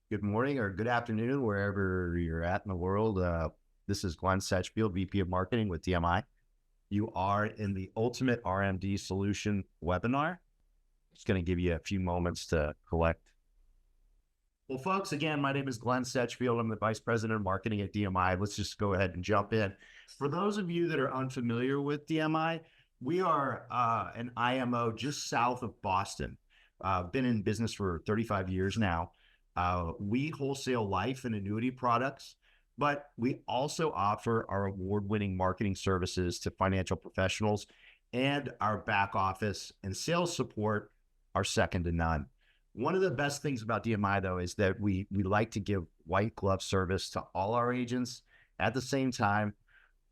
good morning or good afternoon, wherever you're at in the world. This is Glenn Setchfield, VP of Marketing with DMI. You are in the Ultimate RMD Solution webinar. Just going to give you a few moments to collect. Well, folks, again, my name is Glenn Setchfield. I'm the Vice President of Marketing at DMI. Let's just go ahead and jump in. For those of you that are unfamiliar with DMI, we are an IMO just south of Boston. Been in business for 35 years now. We wholesale life and annuity products, but we also offer our award-winning marketing services to financial professionals, and our back office and sales support are second to none. One of the best things about DMI, though, is that we like to give white glove service to all our agents. At the same time,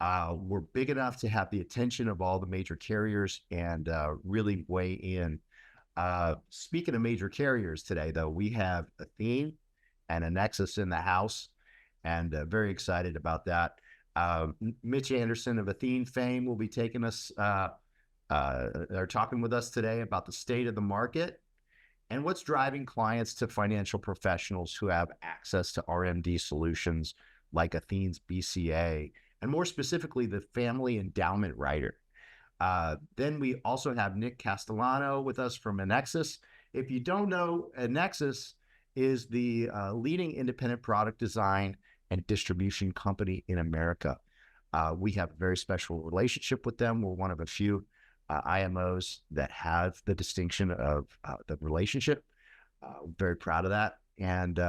we're big enough to have the attention of all the major carriers and really weigh in. Speaking of major carriers today, though, we have Athene and a Nexus in the house, and very excited about that. Mitch Anderson of Athene fame will be taking us, or talking with us today about the state of the market and what's driving clients to financial professionals who have access to RMD solutions like Athene's BCA, and more specifically, the Family Endowment Rider. Then we also have Nick Castellano with us from Nexus. If you don't know, Nexus is the leading independent product design and distribution company in America. We have a very special relationship with them. We're one of a few IMOs that have the distinction of the relationship. Very proud of that. And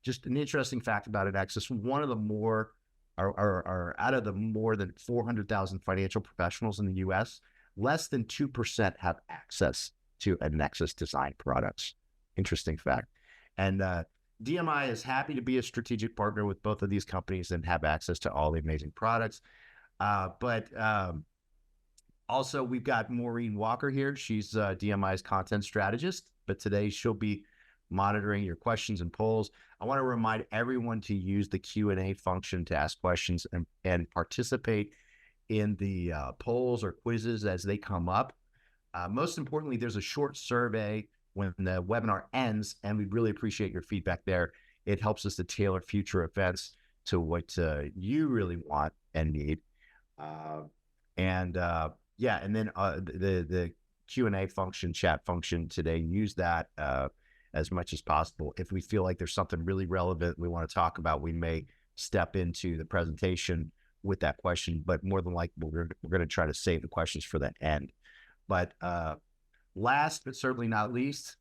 just an interesting fact about Nexus, one of the more out of the more than 400,000 financial professionals in the U.S., less than 2% have access to a Nexus design products. Interesting fact. And DMI is happy to be a strategic partner with both of these companies and have access to all the amazing products. But also, we've got Maureen Walker here. She's DMI's content strategist, but today she'll be monitoring your questions and polls. I want to remind everyone to use the Q&A function to ask questions and participate in the polls or quizzes as they come up. Most importantly, there's a short survey when the webinar ends, and we'd really appreciate your feedback there. It helps us to tailor future events to what you really want and need. And then the Q&A function, chat function today, use that as much as possible. If we feel like there's something really relevant we want to talk about, we may step into the presentation with that question, but more than likely, we're going to try to save the questions for the end. But last, but certainly not least,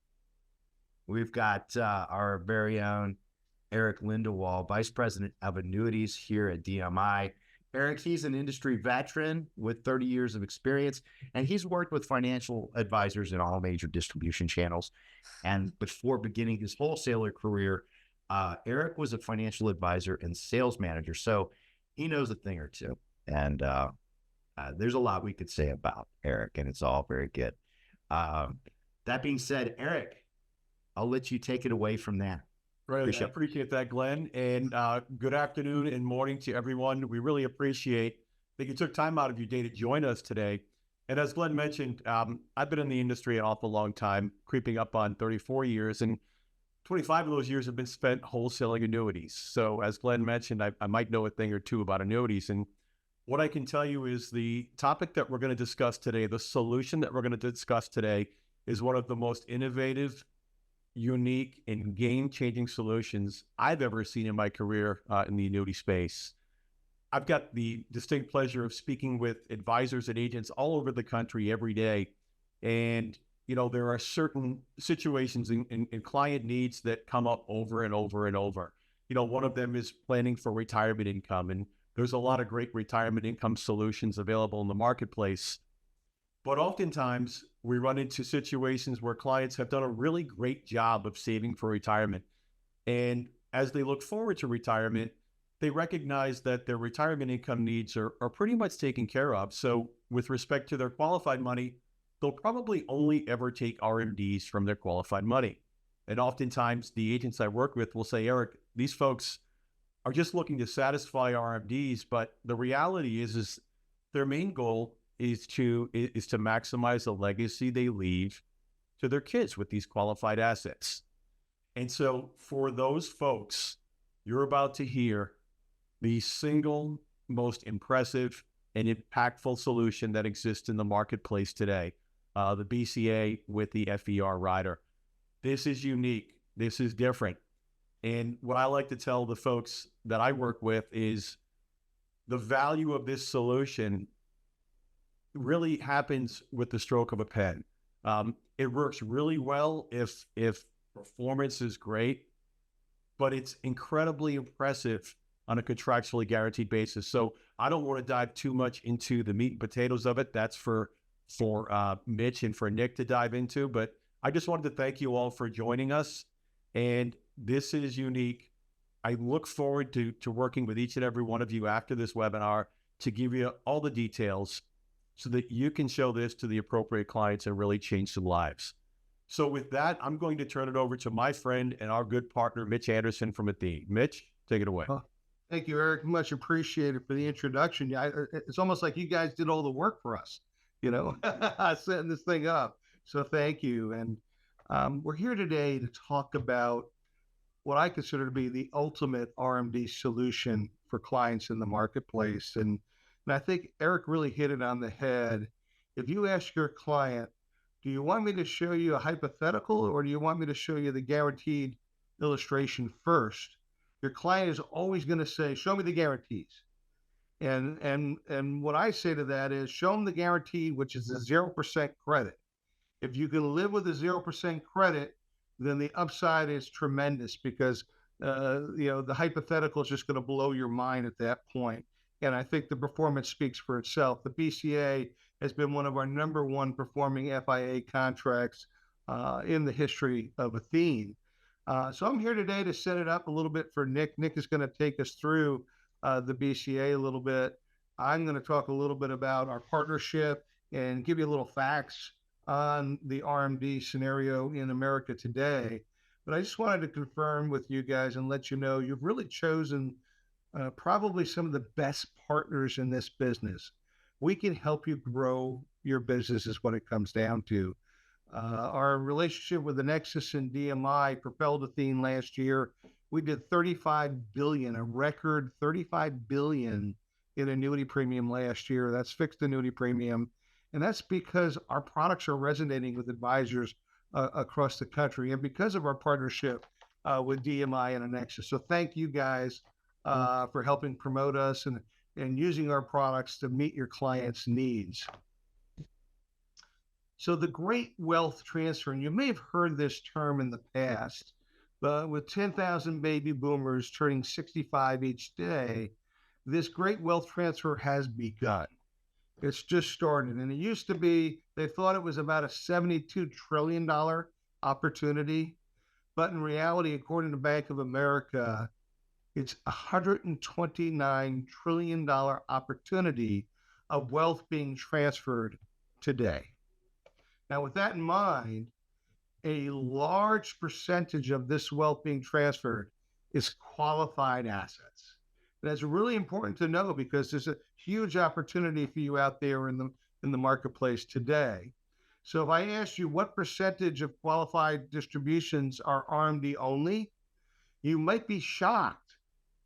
we've got our very own Erick Lindewall, Vice President of Annuities here at DMI. Erick, he's an industry veteran with 30 years of experience, and he's worked with financial advisors in all major distribution channels. And before beginning his wholesaler career, Erick was a financial advisor and sales manager, so he knows a thing or two. And there's a lot we could say about Erick, and it's all very good. That being said, Erick, I'll let you take it away from there. Right, I appreciate that, Glenn. And good afternoon and morning to everyone. We really appreciate that you took time out of your day to join us today. And as Glenn mentioned, I've been in the industry an awful long time, creeping up on 34 years, and 25 of those years have been spent wholesaling annuities. So as Glenn mentioned, I might know a thing or two about annuities. And what I can tell you is the topic that we're going to discuss today, the solution that we're going to discuss today, is one of the most innovative, unique, and game-changing solutions I've ever seen in my career in the annuity space. I've got the distinct pleasure of speaking with advisors and agents all over the country every day. And, there are certain situations and client needs that come up over and over and over. One of them is planning for retirement income. And there's a lot of great retirement income solutions available in the marketplace. But oftentimes, we run into situations where clients have done a really great job of saving for retirement. And as they look forward to retirement, they recognize that their retirement income needs are pretty much taken care of. So with respect to their qualified money, they'll probably only ever take RMDs from their qualified money. And oftentimes, the agents I work with will say, Erick, these folks are just looking to satisfy RMDs, but the reality is their main goal is to maximize the legacy they leave to their kids with these qualified assets. And so for those folks, you're about to hear the single most impressive and impactful solution that exists in the marketplace today, the BCA with the FER rider. This is unique. This is different. And what I like to tell the folks that I work with is the value of this solution really happens with the stroke of a pen. It works really well if performance is great, but it's incredibly impressive on a contractually guaranteed basis. So I don't want to dive too much into the meat and potatoes of it. That's for Mitch and for Nick to dive into. But I just wanted to thank you all for joining us. And this is unique. I look forward to working with each and every one of you after this webinar to give you all the details so that you can show this to the appropriate clients and really change some lives. So with that, I'm going to turn it over to my friend and our good partner, Mitch Anderson from Athene. Mitch, take it away. Thank you, Eric. Much appreciated for the introduction. It's almost like you guys did all the work for us, setting this thing up. So thank you. And we're here today to talk about what I consider to be the ultimate RMD solution for clients in the marketplace. And I think Eric really hit it on the head. If you ask your client, do you want me to show you a hypothetical or do you want me to show you the guaranteed illustration first? Your client is always going to say, show me the guarantees. And what I say to that is show them the guarantee, which is a 0% credit. If you can live with a 0% credit, then the upside is tremendous because, the hypothetical is just going to blow your mind at that point. And I think the performance speaks for itself. The BCA has been one of our #1 performing FIA contracts in the history of Athene. So I'm here today to set it up a little bit for Nick. Nick is going to take us through the BCA a little bit. I'm going to talk a little bit about our partnership and give you a little facts on the RMD scenario in America today. But I just wanted to confirm with you guys and let you know you've really chosen probably some of the best partners in this business. We can help you grow your business is what it comes down to. Our relationship with the Nexus and DMI propelled Athene last year. We did $35 billion, a record $35 billion in annuity premium last year. That's fixed annuity premium. And that's because our products are resonating with advisors across the country and because of our partnership with DMI and Nexus. So thank you guys for helping promote us and using our products to meet your clients' needs. So the great wealth transfer, and you may have heard this term in the past, but with 10,000 baby boomers turning 65 each day, this great wealth transfer has begun. It's just started. And it used to be, they thought it was about a $72 trillion opportunity. But in reality, according to Bank of America, it's a $129 trillion opportunity of wealth being transferred today. Now, with that in mind, a large percentage of this wealth being transferred is qualified assets. And that's really important to know because there's a huge opportunity for you out there in the marketplace today. So if I ask you what percentage of qualified distributions are RMD only, you might be shocked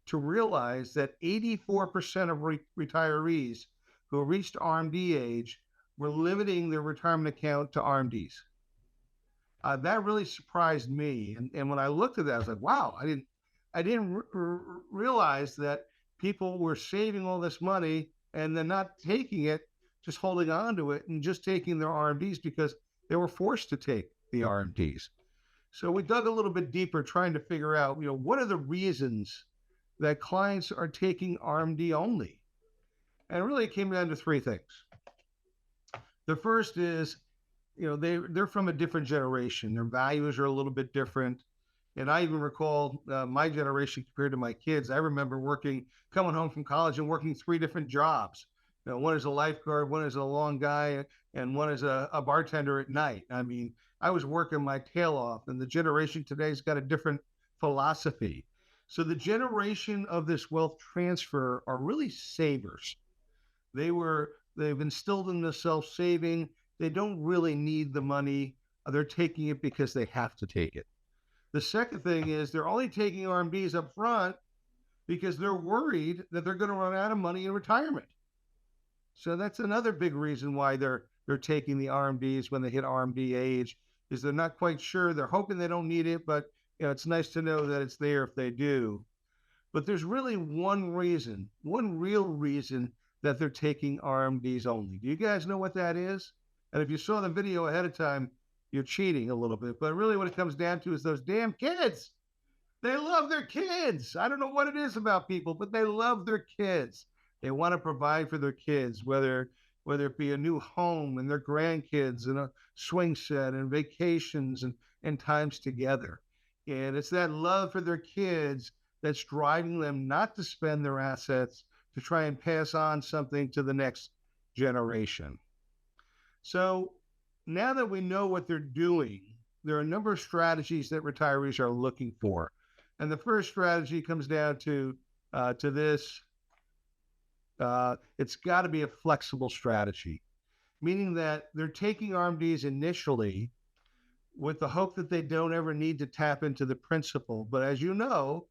to realize that 84% of retirees who reached RMD age were limiting their retirement account to RMDs. That really surprised me. And when I looked at that, I was like, wow, I didn't realize that people were saving all this money and then not taking it, just holding on to it and just taking their RMDs because they were forced to take the RMDs. So we dug a little bit deeper trying to figure out, what are the reasons that clients are taking RMD only? And really it came down to three things. The first is, they're from a different generation. Their values are a little bit different. And I even recall my generation compared to my kids. I remember coming home from college and working 3 different jobs. One is a lifeguard, one is a lawn guy, and one is a bartender at night. I mean, I was working my tail off, and the generation today's got a different philosophy. So the generation of this wealth transfer are really savers. They've instilled in themselves saving. They don't really need the money. They're taking it because they have to take it. The second thing is they're only taking RMDs up front because they're worried that they're going to run out of money in retirement. So that's another big reason why they're taking the RMDs when they hit RMD age, is they're not quite sure. They're hoping they don't need it, but it's nice to know that it's there if they do. But there's really one real reason that they're taking RMDs only. Do you guys know what that is? And if you saw the video ahead of time, you're cheating a little bit. But really what it comes down to is those damn kids. They love their kids. I don't know what it is about people, but they love their kids. They want to provide for their kids, whether it be a new home and their grandkids and a swing set and vacations and times together. And it's that love for their kids that's driving them not to spend their assets, to try and pass on something to the next generation. So now that we know what they're doing, there are a number of strategies that retirees are looking for. And the first strategy comes down to this. It's got to be a flexible strategy, meaning that they're taking RMDs initially with the hope that they don't ever need to tap into the principal. But as you know,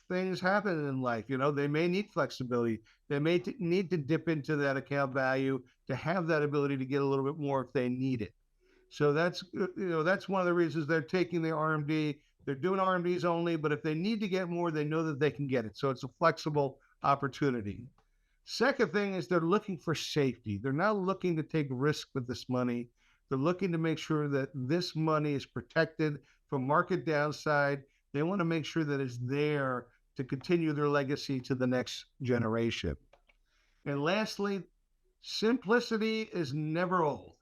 things happen in life. They may need flexibility. They may need to dip into that account value to have that ability to get a little bit more if they need it. So that's one of the reasons they're taking the RMD. They're doing RMDs only, but if they need to get more, they know that they can get it. So it's a flexible opportunity. Second thing is they're looking for safety. They're not looking to take risk with this money. They're looking to make sure that this money is protected from market downside. They want to make sure that it's there to continue their legacy to the next generation. And lastly, simplicity is never old.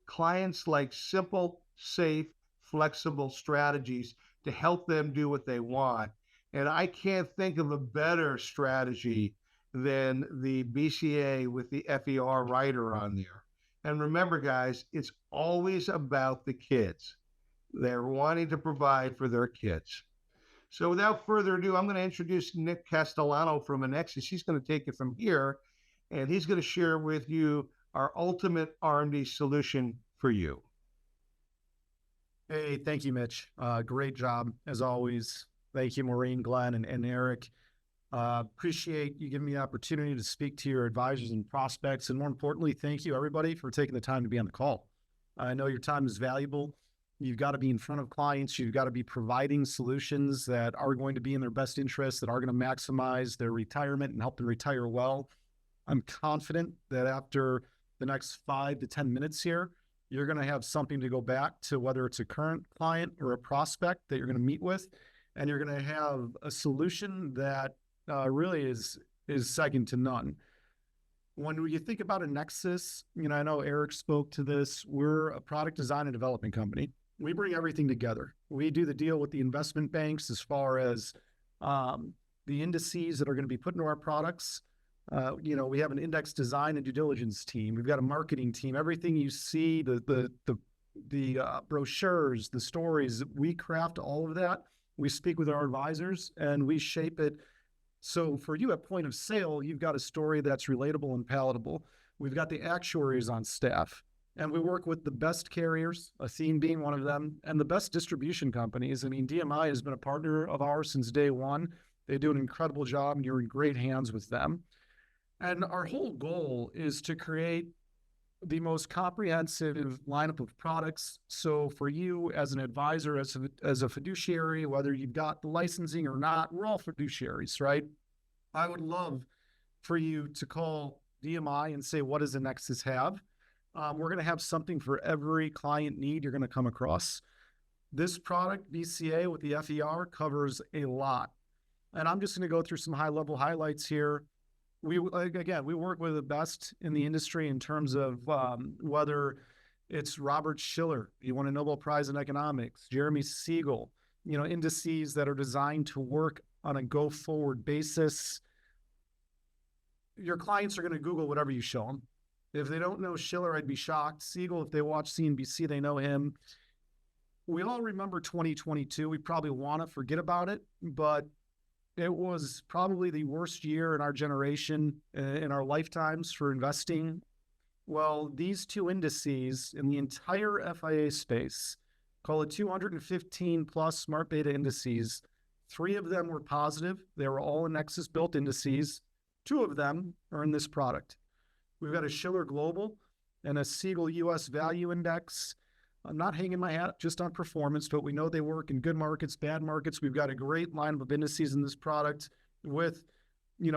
Clients like simple, safe, flexible strategies to help them do what they want. And I can't think of a better strategy than the BCA with the FER rider on there. And remember, guys, it's always about the kids. They're wanting to provide for their kids. So without further ado, I'm going to introduce Nick Castellano from Annexus. He's going to take it from here, and he's going to share with you our ultimate RMD solution for you. Hey, thank you, Mitch. Great job, as always. Thank you, Maureen, Glenn, and Eric. Appreciate you giving me the opportunity to speak to your advisors and prospects. And more importantly, thank you, everybody, for taking the time to be on the call. I know your time is valuable. You've got to be in front of clients. You've got to be providing solutions that are going to be in their best interest, that are going to maximize their retirement and help them retire well. I'm confident that after the next 5 to 10 minutes here, you're going to have something to go back to, whether it's a current client or a prospect that you're going to meet with, and you're going to have a solution that really is second to none. When you think about Annexus, I know Eric spoke to this. We're a product design and development company. We bring everything together. We do the deal with the investment banks as far as the indices that are going to be put into our products. We have an index design and due diligence team. We've got a marketing team. Everything you see, the brochures, the stories, we craft all of that. We speak with our advisors and we shape it. So for you at point of sale, you've got a story that's relatable and palatable. We've got the actuaries on staff, and we work with the best carriers, Athene being one of them, and the best distribution companies. I mean, DMI has been a partner of ours since day one. They do an incredible job, and you're in great hands with them. And our whole goal is to create the most comprehensive lineup of products. So for you as an advisor, as a fiduciary, whether you've got the licensing or not, we're all fiduciaries, right? I would love for you to call DMI and say, what does Annexus have? We're going to have something for every client need you're going to come across. This product, BCA with the FER, covers a lot. And I'm just going to go through some high-level highlights here. We work with the best in the industry in terms of whether it's Robert Shiller, you won a Nobel Prize in economics, Jeremy Siegel, indices that are designed to work on a go-forward basis. Your clients are going to Google whatever you show them. If they don't know Shiller, I'd be shocked. Siegel, if they watch CNBC, they know him. We all remember 2022. We probably want to forget about it, but it was probably the worst year in our generation, in our lifetimes for investing. Well, these two indices in the entire FIA space call it 215 plus smart beta indices. 3 of them were positive. They were all Nexus built indices. 2 of them are in this product. We've got a Schiller Global and a Siegel US Value Index. I'm not hanging my hat just on performance, but we know they work in good markets, bad markets. We've got a great lineup of indices in this product with,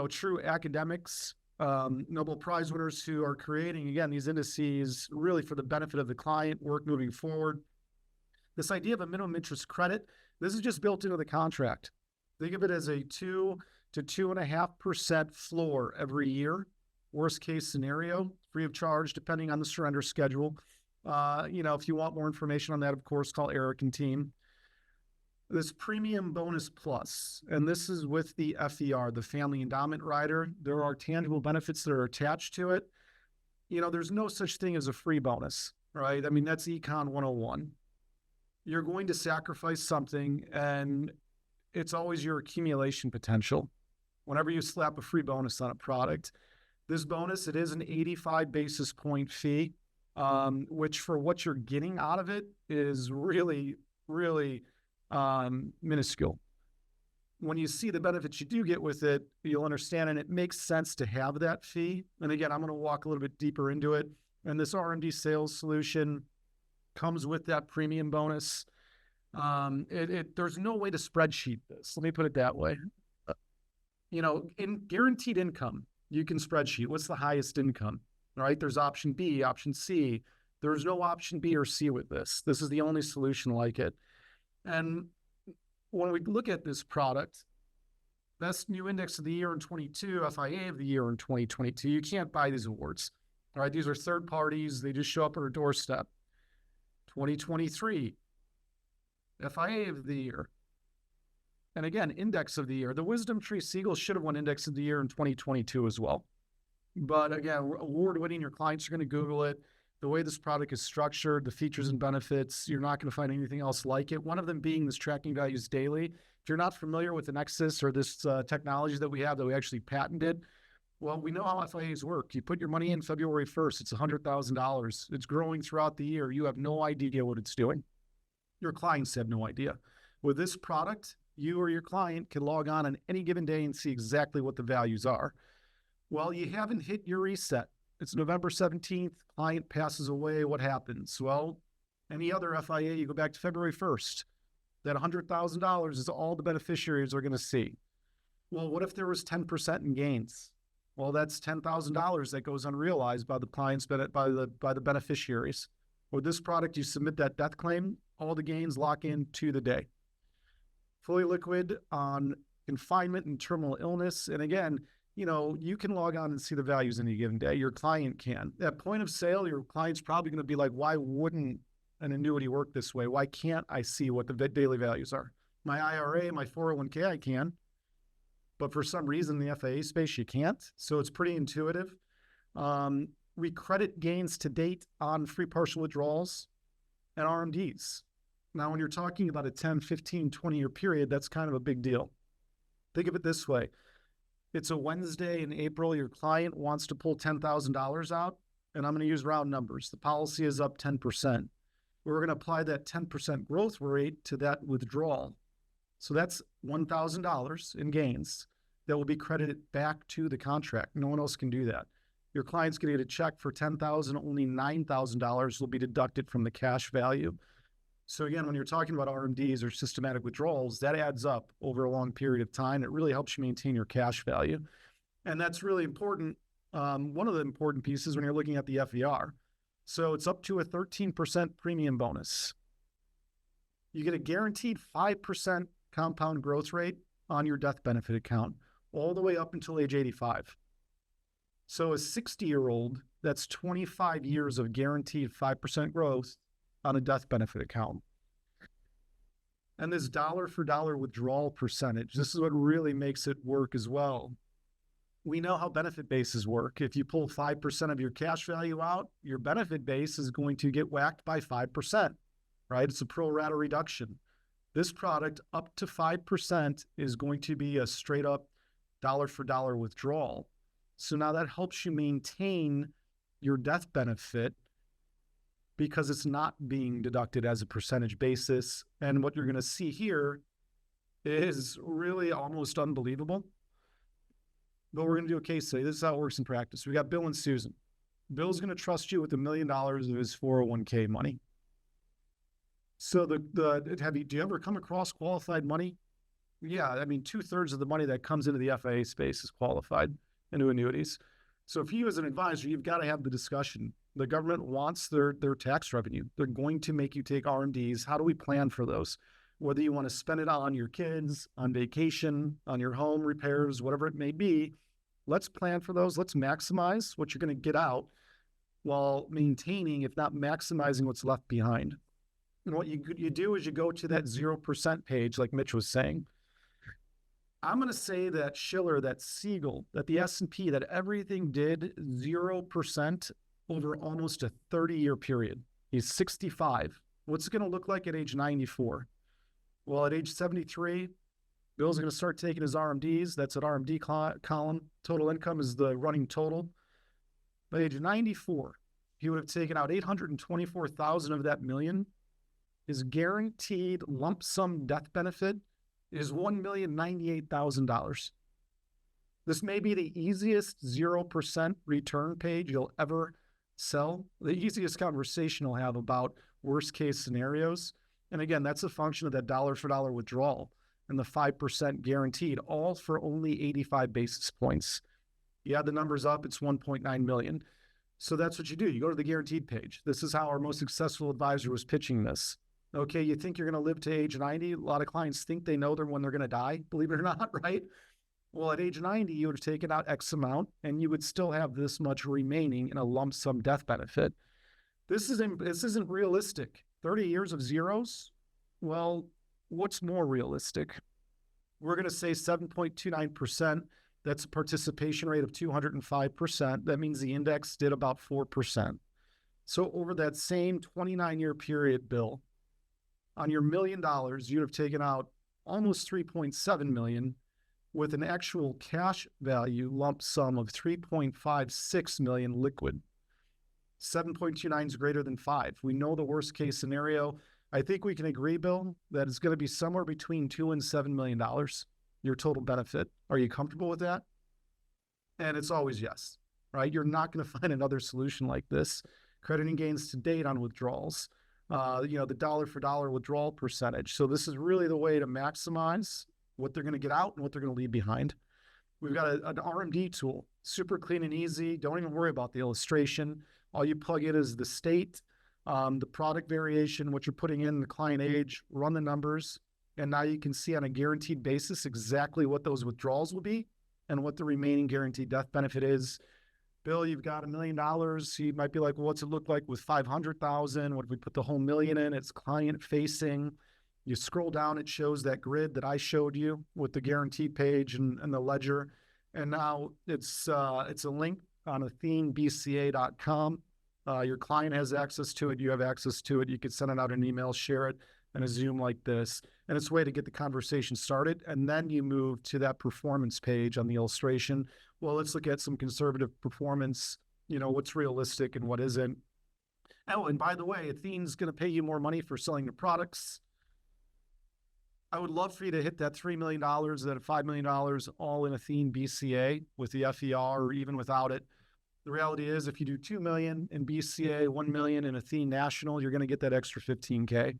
true academics, Nobel Prize winners who are creating, again, these indices really for the benefit of the client, work moving forward. This idea of a minimum interest credit, this is just built into the contract. Think of it as a 2 to 2.5% floor every year. Worst case scenario, free of charge, depending on the surrender schedule. If you want more information on that, of course, call Erick and team. This premium bonus plus, and this is with the FER, the Family Endowment Rider. There are tangible benefits that are attached to it. There's no such thing as a free bonus, right? I mean, that's Econ 101. You're going to sacrifice something, and it's always your accumulation potential. Whenever you slap a free bonus on a product, this bonus, it is an 85 basis point fee, which for what you're getting out of it is really, really minuscule. When you see the benefits you do get with it, you'll understand, and it makes sense to have that fee. And again, I'm going to walk a little bit deeper into it. And this RMD sales solution comes with that premium bonus. There's no way to spreadsheet this. Let me put it that way. In guaranteed income, you can spreadsheet what's the highest income, right? There's option B, option C. There's no option B or C with this. This is the only solution like it. And when we look at this product, best new index of the year in 22, FIA of the year in 2022, you can't buy these awards. All right, these are third parties. They just show up at our doorstep. 2023, FIA of the year. And again, index of the year. The Wisdom Tree Siegel should have won index of the year in 2022 as well. But again, award-winning, your clients are going to Google it. The way this product is structured, the features and benefits, you're not going to find anything else like it. One of them being this tracking values daily. If you're not familiar with the Nexus or this technology that we have that we actually patented, well, we know how FIAs work. You put your money in February 1st, it's $100,000. It's growing throughout the year. You have no idea what it's doing. Your clients have no idea. With this product, you or your client can log on any given day and see exactly what the values are. Well, you haven't hit your reset. It's November 17th, client passes away, what happens? Well, any other FIA, you go back to February 1st. That $100,000 is all the beneficiaries are going to see. Well, what if there was 10% in gains? Well, that's $10,000 that goes unrealized by the clients, by the beneficiaries. With this product, you submit that death claim, all the gains lock in to the day. Fully liquid on confinement and terminal illness. And again, you can log on and see the values any given day. Your client can. At point of sale, your client's probably going to be like, why wouldn't an annuity work this way? Why can't I see what the daily values are? My IRA, my 401k, I can. But for some reason, the FIA space, you can't. So it's pretty intuitive. We credit gains to date on free partial withdrawals and RMDs. Now, when you're talking about a 10, 15, 20-year period, that's kind of a big deal. Think of it this way. It's a Wednesday in April. Your client wants to pull $10,000 out, and I'm going to use round numbers. The policy is up 10%. We're going to apply that 10% growth rate to that withdrawal. So that's $1,000 in gains that will be credited back to the contract. No one else can do that. Your client's going to get a check for $10,000, only $9,000 will be deducted from the cash value. So again, when you're talking about RMDs or systematic withdrawals, that adds up over a long period of time. It really helps you maintain your cash value. And that's really important. One of the important pieces when you're looking at the FER. So it's up to a 13% premium bonus. You get a guaranteed 5% compound growth rate on your death benefit account all the way up until age 85. So a 60-year-old, that's 25 years of guaranteed 5% growth on a death benefit account. And this dollar for dollar withdrawal percentage, this is what really makes it work as well. We know how benefit bases work. If you pull 5% of your cash value out, your benefit base is going to get whacked by 5%, right? It's a pro rata reduction. This product up to 5% is going to be a straight up dollar for dollar withdrawal. So now that helps you maintain your death benefit because it's not being deducted as a percentage basis. And what you're going to see here is really almost unbelievable. But we're going to do a case study. This is how it works in practice. We got Bill and Susan. Bill's going to trust you with $1 million of his 401k money. So do you ever come across qualified money? Yeah, I mean, 2/3 of the money that comes into the FIA space is qualified into annuities. So if you as an advisor, you've got to have the discussion. The government wants their tax revenue. They're going to make you take RMDs. How do we plan for those? Whether you want to spend it on your kids, on vacation, on your home repairs, whatever it may be, let's plan for those. Let's maximize what you're going to get out while maintaining, if not maximizing, what's left behind. And what you do is you go to that 0% page, like Mitch was saying. I'm going to say that Schiller, that Siegel, that the S&P, that everything did 0% over almost a 30-year period. He's 65. What's it going to look like at age 94? Well, at age 73, Bill's going to start taking his RMDs. That's an RMD column. Total income is the running total. By age 94, he would have taken out $824,000 of that million. His guaranteed lump sum death benefit is $1,098,000. This may be the easiest 0% return page you'll ever sell, the easiest conversation you'll have about worst case scenarios. And again, that's a function of that dollar for dollar withdrawal and the 5% guaranteed, all for only 85 basis points. You add the numbers up, it's 1.9 million. So that's what you do. You go to the guaranteed page. This is how our most successful advisor was pitching this. Okay, you think you're going to live to age 90? A lot of clients think they know when they're going to die, believe it or not, right? Well, at age 90, you would have taken out X amount, and you would still have this much remaining in a lump sum death benefit. This isn't realistic. 30 years of zeros? Well, what's more realistic? We're going to say 7.29%. That's a participation rate of 205%. That means the index did about 4%. So over that same 29-year period, Bill, on your $1 million, you'd have taken out almost 3.7 million with an actual cash value lump sum of 3.56 million liquid. 7.29 is greater than 5. We know the worst case scenario. I think we can agree, Bill, that it's going to be somewhere between $2 and $7 million, your total benefit. Are you comfortable with that? And it's always yes, right? You're not going to find another solution like this. Crediting gains to date on withdrawals. The dollar for dollar withdrawal percentage. So this is really the way to maximize what they're going to get out and what they're going to leave behind. We've got an RMD tool, super clean and easy. Don't even worry about the illustration. All you plug in is the state, the product variation, what you're putting in, the client age, run the numbers, and now you can see on a guaranteed basis exactly what those withdrawals will be and what the remaining guaranteed death benefit is. Bill, you've got $1 million. You might be like, well, what's it look like with 500,000? What if we put the whole million in? It's client facing. You scroll down, it shows that grid that I showed you with the guaranteed page and the ledger. And now it's a link on AtheneBCA.com. Your client has access to it. You have access to it. You could send it out an email, share it in a Zoom like this. And it's a way to get the conversation started. And then you move to that performance page on the illustration. Well, let's look at some conservative performance, what's realistic and what isn't. Oh, and by the way, Athene's going to pay you more money for selling the products. I would love for you to hit that $3 million, that $5 million, all in Athene BCA with the FER or even without it. The reality is if you do $2 million in BCA, $1 million in Athene National, you're going to get that extra $15K.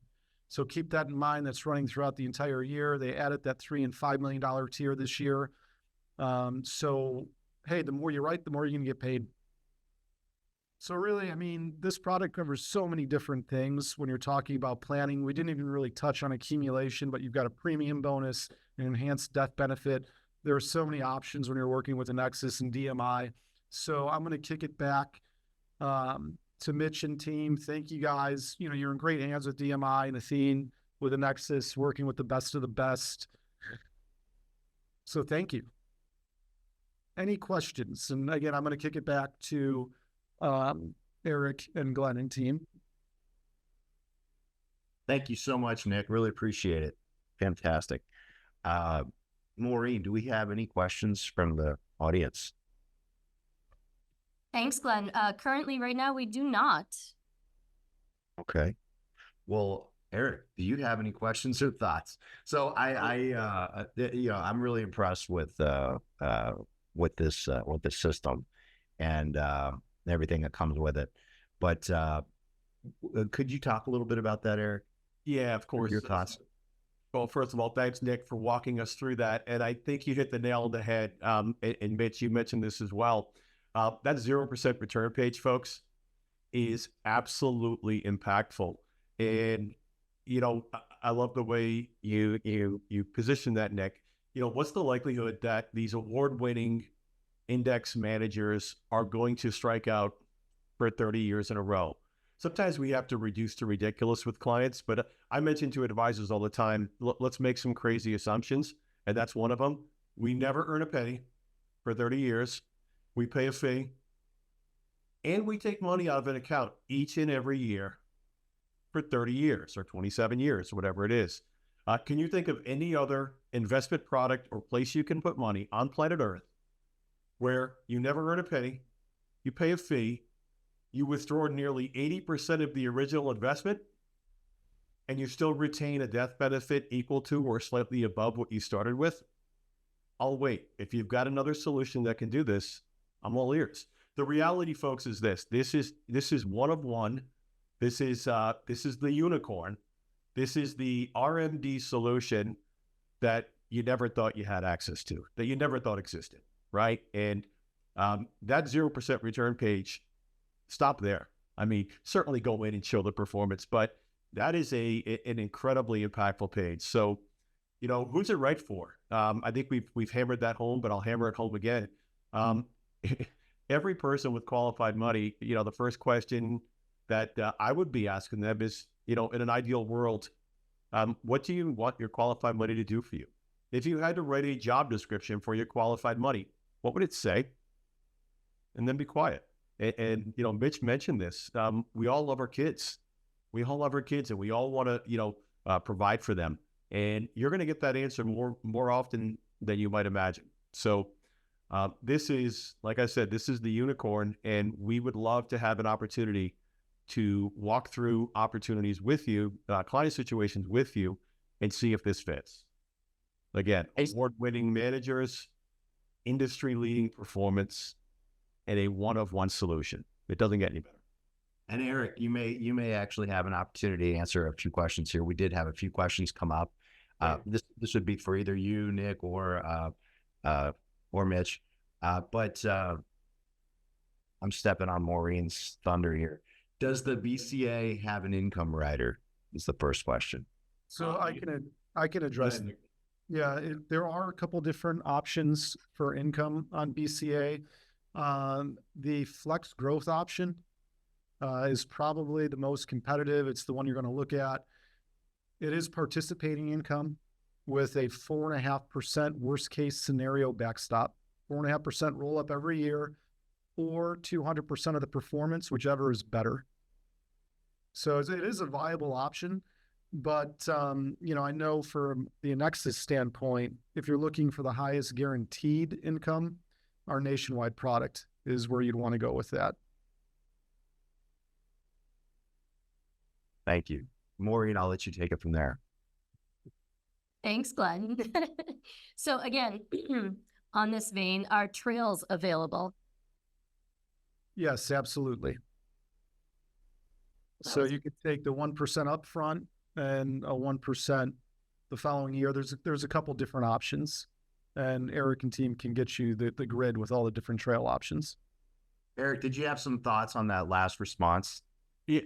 So keep that in mind. That's running throughout the entire year. They added that $3 and $5 million tier this year. So, hey, the more you write, the more you're going to get paid. So really, this product covers so many different things when you're talking about planning. We didn't even really touch on accumulation, but you've got a premium bonus, an enhanced death benefit. There are so many options when you're working with a Nexus and DMI. So I'm going to kick it back to Mitch and team. Thank you guys. You're in great hands with DMI and Athene with a Nexus, working with the best of the best. So thank you. Any questions? And again, I'm going to kick it back to Erick and Glenn and team. Thank you so much, Nick. Really appreciate it. Fantastic. Maureen, do we have any questions from the audience? Thanks, Glenn. Currently, right now, we do not. Okay. Well, Eric, do you have any questions or thoughts? So I'm really impressed with this system and everything that comes with it. But could you talk a little bit about that, Eric? Yeah, of course. Your thoughts? Well, first of all, thanks, Nick, for walking us through that. And I think you hit the nail on the head. And Mitch, you mentioned this as well. That 0% return page, folks, is absolutely impactful. And, I love the way you position that, Nick. What's the likelihood that these award-winning index managers are going to strike out for 30 years in a row? Sometimes we have to reduce to ridiculous with clients, but I mention to advisors all the time, let's make some crazy assumptions. And that's one of them. We never earn a penny for 30 years. We pay a fee and we take money out of an account each and every year for 30 years or 27 years, whatever it is. Can you think of any other investment product or place you can put money on planet Earth where you never earn a penny, you pay a fee, you withdraw nearly 80% of the original investment, and you still retain a death benefit equal to or slightly above what you started with? I'll wait. If you've got another solution that can do this, I'm all ears. The reality, folks, is this. This is one of one. This is the unicorn. This is the RMD solution that you never thought you had access to, that you never thought existed, right? And that 0% return page, stop there. I mean, certainly go in and show the performance, but that is an incredibly impactful page. So, who's it right for? I think we've hammered that home, but I'll hammer it home again. Every person with qualified money, the first question that I would be asking them is, in an ideal world, what do you want your qualified money to do for you? If you had to write a job description for your qualified money, what would it say? And then be quiet. And Mitch mentioned this. We all love our kids. We all love our kids, and we all want to, provide for them. And you're going to get that answer more often than you might imagine. So this is, like I said, this is the unicorn, and we would love to have an opportunity to walk through opportunities with you, client situations with you, and see if this fits. Again, award-winning managers, industry-leading performance, and a one-of-one solution. It doesn't get any better. And Eric, you may actually have an opportunity to answer a few questions here. We did have a few questions come up. This would be for either you, Nick, or Mitch. But I'm stepping on Maureen's thunder here. Does the BCA have an income rider? Is the first question. So I can address. Yeah, there are a couple different options for income on BCA. The flex growth option is probably the most competitive. It's the one you're going to look at. It is participating income with a 4.5% worst case scenario backstop, 4.5% roll up every year, or 200% of the performance, whichever is better. So it is a viable option. But, I know from the Annexus standpoint, if you're looking for the highest guaranteed income, our nationwide product is where you'd want to go with that. Thank you. Maureen, I'll let you take it from there. Thanks, Glenn. So again, on this vein, are trails available? Yes, absolutely. So you could take the 1% upfront and a 1% the following year. There's a couple different options, and Eric and team can get you the grid with all the different trail options. Eric, did you have some thoughts on that last response? Yeah,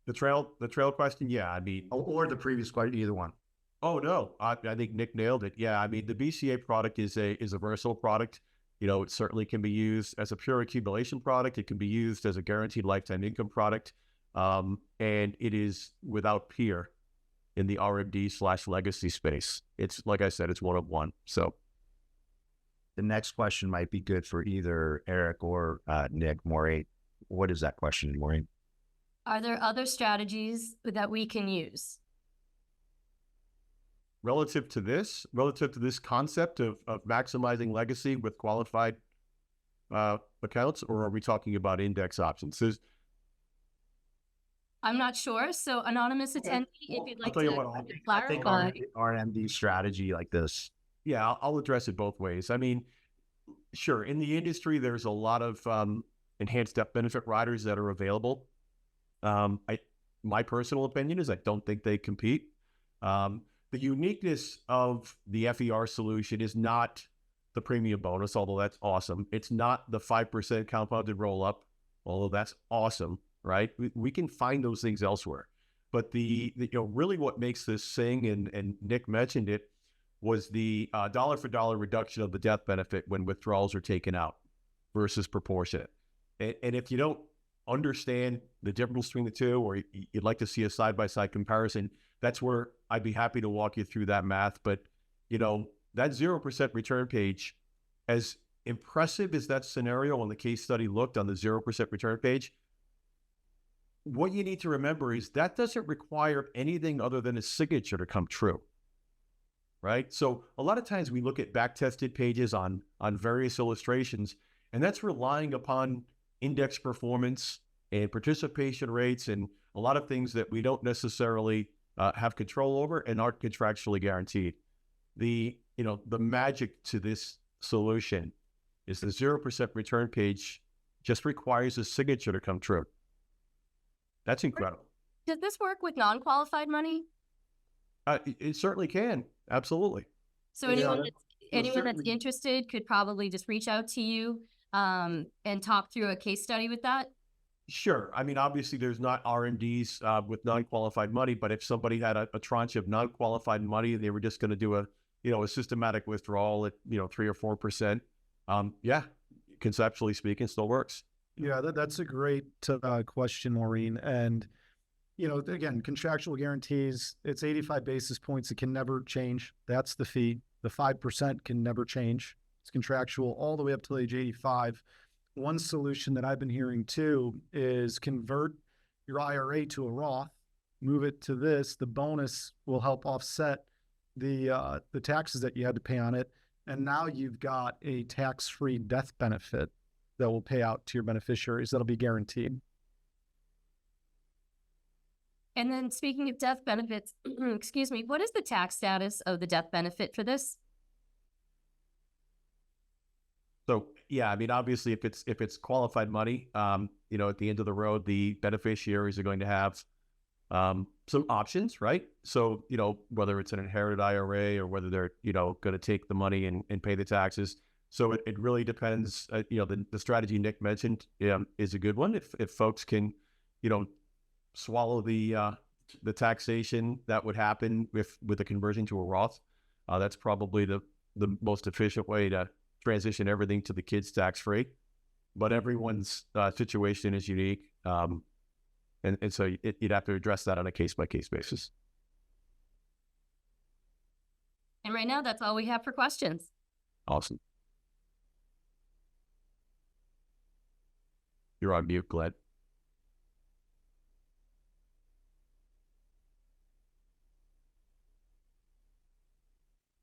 the trail question. Yeah, I mean, or the previous question, either one. Oh no, I think Nick nailed it. Yeah, I mean, the BCA product is a versatile product. It certainly can be used as a pure accumulation product. It can be used as a guaranteed lifetime income product. And it is without peer in the RMD/legacy space. It's, like I said, it's one of one. So the next question might be good for either Eric or Nick. Maureen, what is that question, Maureen? Are there other strategies that we can use? Relative to this concept of maximizing legacy with qualified accounts, or are we talking about index options? I'm not sure. So anonymous attendee, if you'd I'll like tell you to what, I think clarify. RMD strategy like this. yeah, I'll address it both ways. I mean, sure, in the industry, there's a lot of enhanced death benefit riders that are available. My personal opinion is I don't think they compete. The uniqueness of the FER solution is not the premium bonus, although that's awesome. It's not the 5% compounded roll up, although that's awesome, right? We can find those things elsewhere. But really what makes this sing, and Nick mentioned it, was the dollar for dollar reduction of the death benefit when withdrawals are taken out versus proportionate. And if you don't understand the difference between the two, or you'd like to see a side-by-side comparison, that's where I'd be happy to walk you through that math. But, that 0% return page, as impressive as that scenario on the case study looked on the 0% return page, what you need to remember is that doesn't require anything other than a signature to come true, right? So a lot of times we look at back-tested pages on various illustrations, and that's relying upon index performance and participation rates and a lot of things that we don't necessarily have control over and aren't contractually guaranteed. The magic to this solution is the 0% return page just requires a signature to come true. That's incredible. Does this work with non-qualified money? It certainly can. Absolutely. So anyone that's interested could probably just reach out to you and talk through a case study with that? Sure. I mean, obviously there's not RMDs with non-qualified money, but if somebody had a tranche of non-qualified money, they were just going to do a systematic withdrawal at, 3 or 4%. Yeah, conceptually speaking, still works. Yeah, that's a great question, Maureen. And, again, contractual guarantees, it's 85 basis points. It can never change. That's the fee. The 5% can never change. It's contractual all the way up till age 85. One solution that I've been hearing too is convert your IRA to a Roth, move it to this. The bonus will help offset the taxes that you had to pay on it. And now you've got a tax-free death benefit that will pay out to your beneficiaries. That'll be guaranteed. And then speaking of death benefits, excuse me, what is the tax status of the death benefit for this? So, yeah, I mean, obviously if it's qualified money, at the end of the road, the beneficiaries are going to have some options, right? So, whether it's an inherited IRA or whether they're, going to take the money and pay the taxes. So it really depends. The strategy Nick mentioned is a good one. If folks can, swallow the taxation that would happen with the conversion to a Roth, that's probably the most efficient way to transition everything to the kids tax-free. But everyone's situation is unique. And so you'd have to address that on a case-by-case basis. And right now, that's all we have for questions. Awesome. You're on mute, Glenn.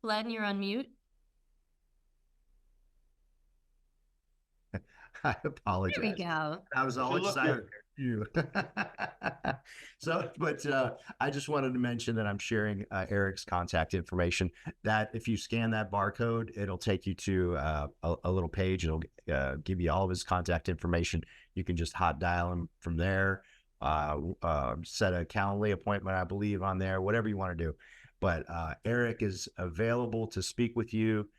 Glenn, you're on mute. I apologize. There we go. I was all excited. You. But I just wanted to mention that I'm sharing Erick's contact information. That if you scan that barcode, it'll take you to a little page. It'll give you all of his contact information. You can just hot dial him from there. Set a Calendly appointment, I believe, on there. Whatever you want to do. But Erick is available to speak with you.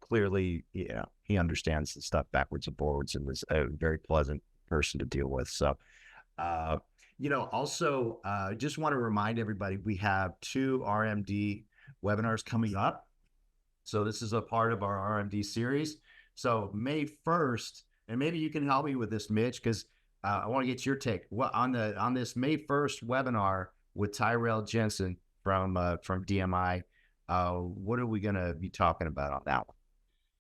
Clearly, he understands the stuff backwards and forwards, and is a very pleasant person to deal with. So, also, just want to remind everybody, we have 2 RMD webinars coming up. So this is a part of our RMD series. So May 1st, and maybe you can help me with this, Mitch, because I want to get your take. On this May 1st webinar with Tyrell Jensen from DMI, what are we going to be talking about on that one?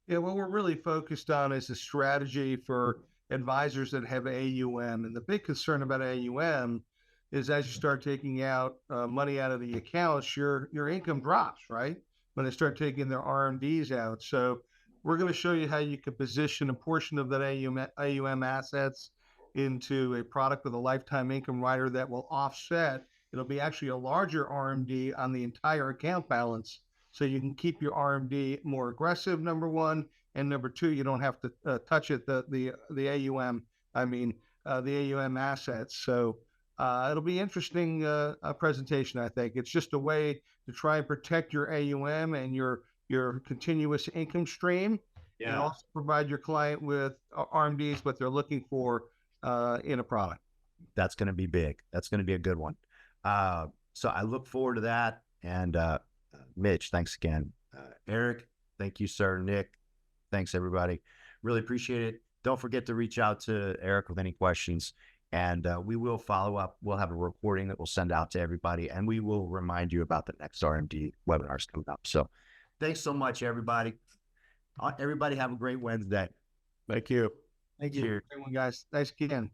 Yeah, what we're really focused on is a strategy for advisors that have AUM. And the big concern about AUM is as you start taking out money out of the accounts, your income drops, right? When they start taking their RMDs out. So we're going to show you how you can position a portion of that AUM assets into a product with a lifetime income rider that will offset. It'll be actually a larger RMD on the entire account balance. So you can keep your RMD more aggressive, number one. And number two, you don't have to touch it, the AUM, the AUM assets. So it'll be interesting presentation, I think. It's just a way to try and protect your AUM and your continuous income stream, and also provide your client with RMDs, what they're looking for in a product. That's going to be big. That's going to be a good one. So I look forward to that. And Mitch, thanks again. Eric, thank you, sir. Nick, thanks, everybody. Really appreciate it. Don't forget to reach out to Eric with any questions, and we will follow up. We'll have a recording that we'll send out to everybody, and we will remind you about the next RMD webinars coming up. So thanks so much, everybody. Everybody have a great Wednesday. Thank you. Thank you, everyone, guys. Thanks again.